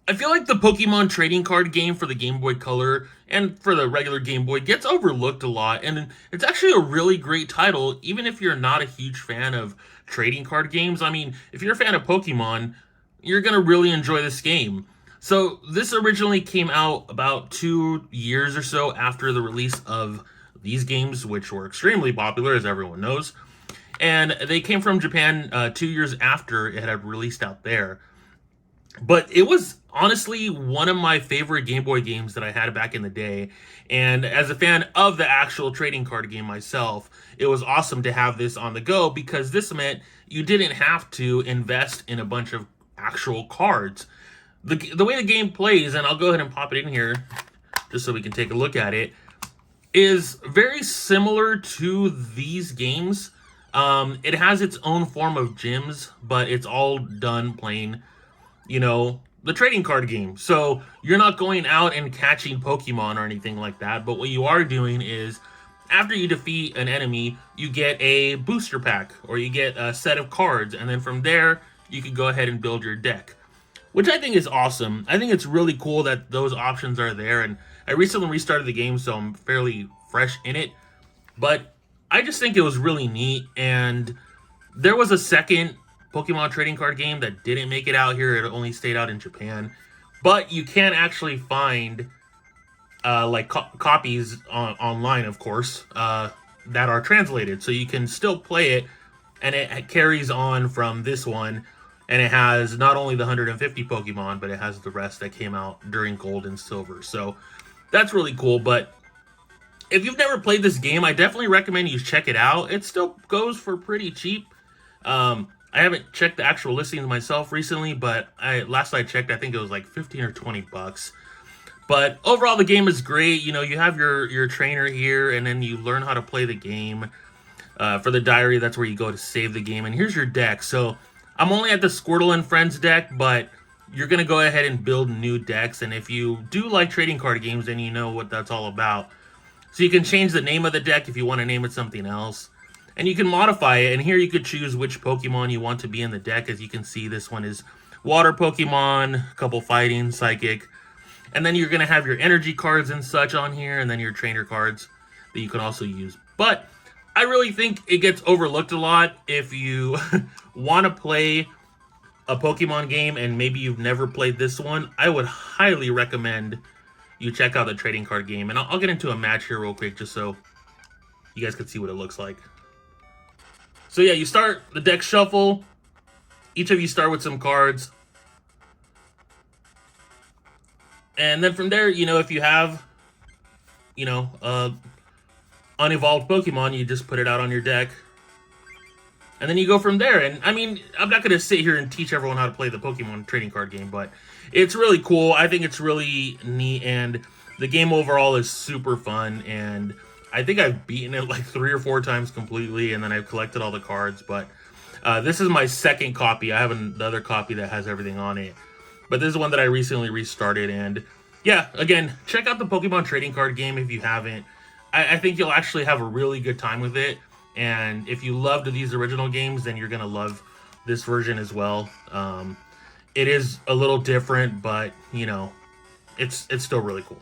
I feel like the Pokemon trading card game for the Game Boy Color and for the regular Game Boy gets overlooked a lot, and it's actually a really great title, even if you're not a huge fan of trading card games. I mean, if you're a fan of Pokemon, you're gonna really enjoy this game. So, this originally came out about 2 years or so after the release of these games, which were extremely popular, as everyone knows. And they came from Japan 2 years after it had released out there. But it was honestly one of my favorite Game Boy games that I had back in the day. And as a fan of the actual trading card game myself, it was awesome to have this on the go because this meant you didn't have to invest in a bunch of actual cards. The way the game plays, and I'll go ahead and pop it in here just so we can take a look at it, is very similar to these games. It has its own form of gyms, but it's all done plain, the trading card game. So you're not going out and catching Pokemon or anything like that. But what you are doing is after you defeat an enemy, you get a booster pack or you get a set of cards. And then from there, you can go ahead and build your deck, which I think is awesome. I think it's really cool that those options are there. And I recently restarted the game, so I'm fairly fresh in it. But I just think it was really neat. And there was a second Pokemon trading card game that didn't make it out here. It only stayed out in Japan. But you can actually find copies online, of course, that are translated. So you can still play it, and it carries on from this one. And it has not only the 150 Pokemon, but it has the rest that came out during Gold and Silver. So that's really cool. But if you've never played this game, I definitely recommend you check it out. It still goes for pretty cheap. I haven't checked the actual listings myself recently, but last I checked, I think it was like 15 or 20 bucks. But overall, the game is great. You have your trainer here, and then you learn how to play the game. For the diary, that's where you go to save the game. And here's your deck. So I'm only at the Squirtle and Friends deck, but you're going to go ahead and build new decks. And if you do like trading card games, then you know what that's all about. So you can change the name of the deck if you want to name it something else. And you can modify it, and here you could choose which Pokemon you want to be in the deck. As you can see, this one is Water Pokemon, a couple Fighting, Psychic. And then you're going to have your energy cards and such on here, and then your trainer cards that you can also use. But I really think it gets overlooked a lot. If you want to play a Pokemon game and maybe you've never played this one, I would highly recommend you check out the trading card game. And I'll get into a match here real quick just so you guys can see what it looks like. So yeah, you start the deck shuffle. Each of you start with some cards. And then from there, if you have, unevolved Pokemon, you just put it out on your deck. And then you go from there. And I mean, I'm not going to sit here and teach everyone how to play the Pokemon trading card game, but it's really cool. I think it's really neat, and the game overall is super fun. And I think I've beaten it like 3 or 4 times completely, and then I've collected all the cards. But this is my second copy. I have another copy that has everything on it. But this is one that I recently restarted. And yeah, again, check out the Pokemon trading card game if you haven't. I think you'll actually have a really good time with it. And if you loved these original games, then you're going to love this version as well. It is a little different, but, it's still really cool.